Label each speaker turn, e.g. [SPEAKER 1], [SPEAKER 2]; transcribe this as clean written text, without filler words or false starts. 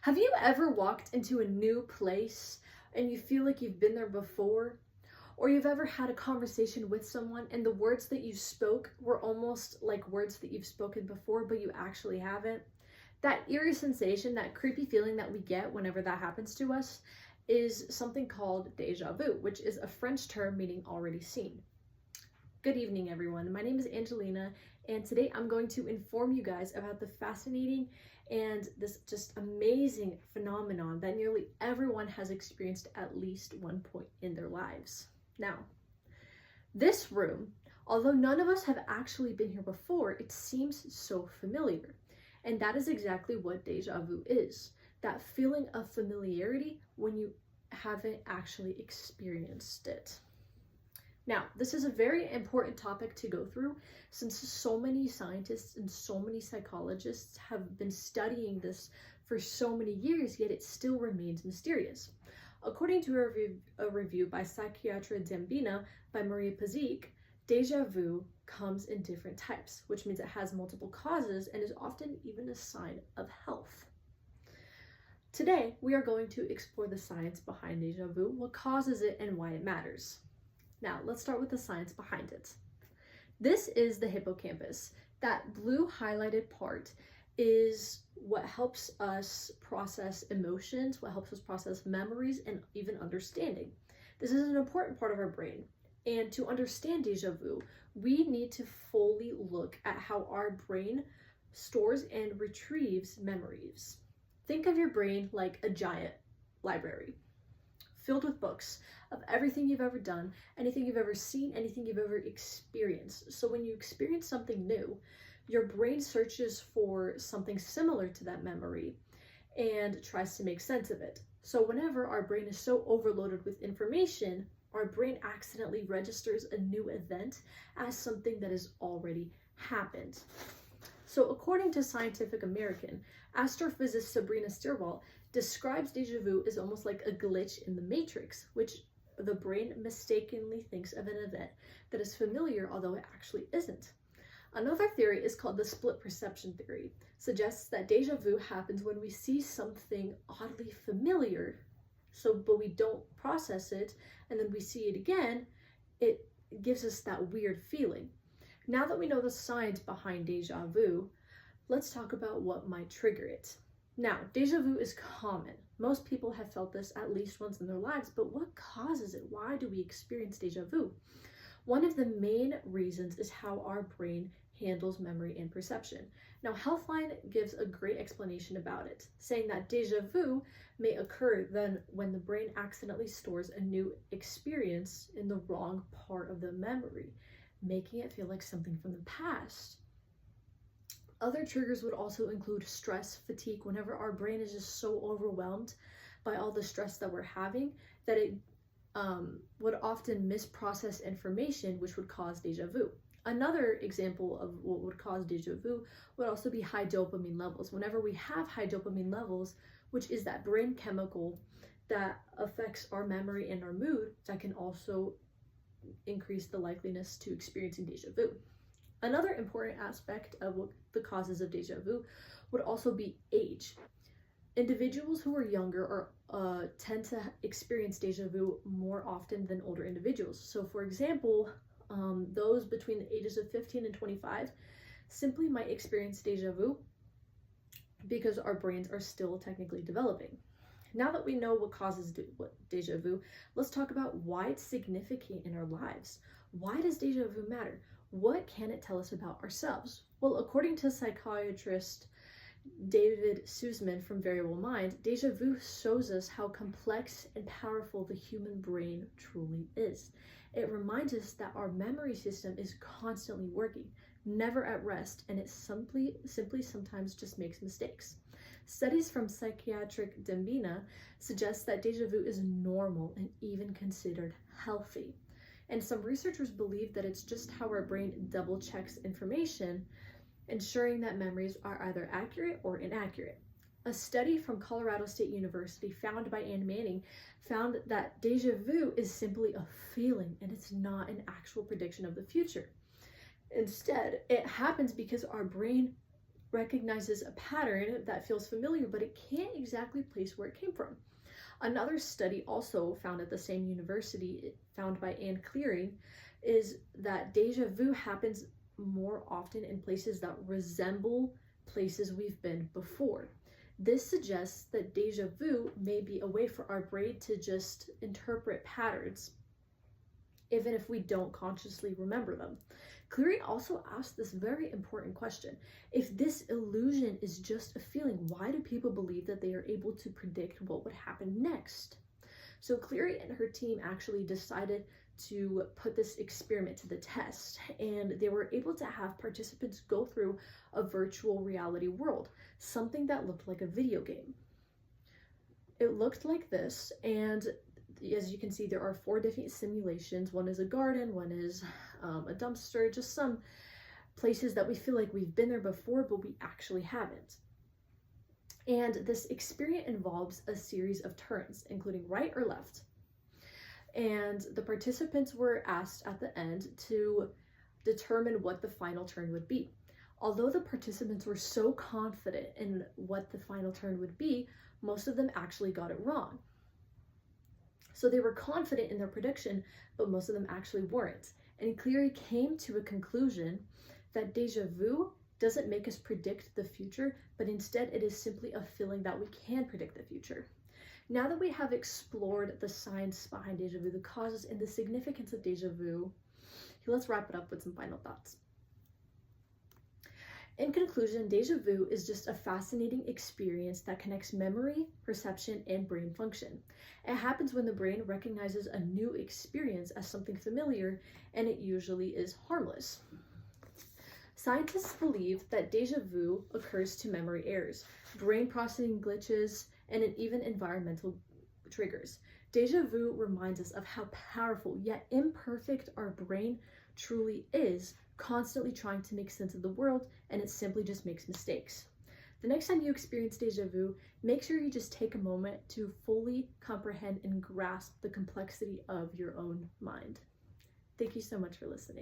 [SPEAKER 1] Have you ever walked into a new place and you feel like you've been there before? Or you've ever had a conversation with someone and the words that you spoke were almost like words that you've spoken before, but you actually haven't? That eerie sensation, that creepy feeling that we get whenever that happens to us, is something called déjà vu, which is a French term meaning already seen. Good evening, everyone. My name is Angelina, and today I'm going to inform you guys about the fascinating and this just amazing phenomenon that nearly everyone has experienced at least one point in their lives. Now, this room, although none of us have actually been here before, it seems so familiar. And that is exactly what déjà vu is. That feeling of familiarity when you haven't actually experienced it. Now, this is a very important topic to go through since so many scientists and so many psychologists have been studying this for so many years, yet it still remains mysterious. According to a review by Psychiatra Dembina by Maria Pazik, déjà vu comes in different types, which means it has multiple causes and is often even a sign of health. Today, we are going to explore the science behind déjà vu, what causes it, and why it matters. Now, let's start with the science behind it. This is the hippocampus. That blue highlighted part is what helps us process emotions, what helps us process memories, and even understanding. This is an important part of our brain. And to understand déjà vu, we need to fully look at how our brain stores and retrieves memories. Think of your brain like a giant library filled with books of everything you've ever done, anything you've ever seen, anything you've ever experienced. So when you experience something new, your brain searches for something similar to that memory and tries to make sense of it. So whenever our brain is so overloaded with information, our brain accidentally registers a new event as something that has already happened. So according to Scientific American, astrophysicist Sabrina Stierwalt describes déjà vu as almost like a glitch in the matrix, which the brain mistakenly thinks of an event that is familiar, although it actually isn't. Another theory is called the split perception theory, suggests that déjà vu happens when we see something oddly familiar, but we don't process it, and then we see it again, it gives us that weird feeling. Now that we know the science behind déjà vu, let's talk about what might trigger it. Now, déjà vu is common. Most people have felt this at least once in their lives, but what causes it? Why do we experience déjà vu? One of the main reasons is how our brain handles memory and perception. Now, Healthline gives a great explanation about it, saying that déjà vu may occur then when the brain accidentally stores a new experience in the wrong part of the memory, making it feel like something from the past. Other triggers would also include stress, fatigue, whenever our brain is just so overwhelmed by all the stress that we're having that it would often misprocess information, which would cause déjà vu. Another example of what would cause déjà vu would also be high dopamine levels. Whenever we have high dopamine levels, which is that brain chemical that affects our memory and our mood, that can also increase the likeliness to experiencing déjà vu. Another important aspect of what the causes of déjà vu would also be age. Individuals who are younger tend to experience déjà vu more often than older individuals. So for example, those between the ages of 15 and 25 simply might experience déjà vu because our brains are still technically developing. Now that we know what causes déjà vu, let's talk about why it's significant in our lives. Why does déjà vu matter? What can it tell us about ourselves? Well, according to psychiatrist David Sussman from Variable Mind, déjà vu shows us how complex and powerful the human brain truly is. It reminds us that our memory system is constantly working, never at rest, and it simply sometimes just makes mistakes. Studies from Psychiatric Dembina suggest that déjà vu is normal and even considered healthy. And some researchers believe that it's just how our brain double checks information, ensuring that memories are either accurate or inaccurate. A study from Colorado State University found by Anne Manning found that déjà vu is simply a feeling and it's not an actual prediction of the future. Instead, it happens because our brain recognizes a pattern that feels familiar, but it can't exactly place where it came from. Another study also found at the same university, found by Anne Cleary, is that deja vu happens more often in places that resemble places we've been before. This suggests that deja vu may be a way for our brain to just interpret patterns, even if we don't consciously remember them. Cleary also asked this very important question. If this illusion is just a feeling, why do people believe that they are able to predict what would happen next? So Cleary and her team actually decided to put this experiment to the test, and they were able to have participants go through a virtual reality world, something that looked like a video game. It looked like this, and as you can see, there are 4 different simulations. One is a garden, one is a dumpster, just some places that we feel like we've been there before, but we actually haven't. And this experiment involves a series of turns, including right or left. And the participants were asked at the end to determine what the final turn would be. Although the participants were so confident in what the final turn would be, most of them actually got it wrong. So they were confident in their prediction, but most of them actually weren't. And Cleary came to a conclusion that deja vu doesn't make us predict the future, but instead it is simply a feeling that we can predict the future. Now that we have explored the science behind deja vu, the causes and the significance of deja vu, let's wrap it up with some final thoughts. In conclusion, deja vu is just a fascinating experience that connects memory, perception, and brain function. It happens when the brain recognizes a new experience as something familiar, and it usually is harmless. Scientists believe that deja vu occurs to memory errors, brain processing glitches, and even environmental triggers. Deja vu reminds us of how powerful yet imperfect our brain truly is, constantly trying to make sense of the world, and it simply just makes mistakes. The next time you experience deja vu, make sure you just take a moment to fully comprehend and grasp the complexity of your own mind. Thank you so much for listening.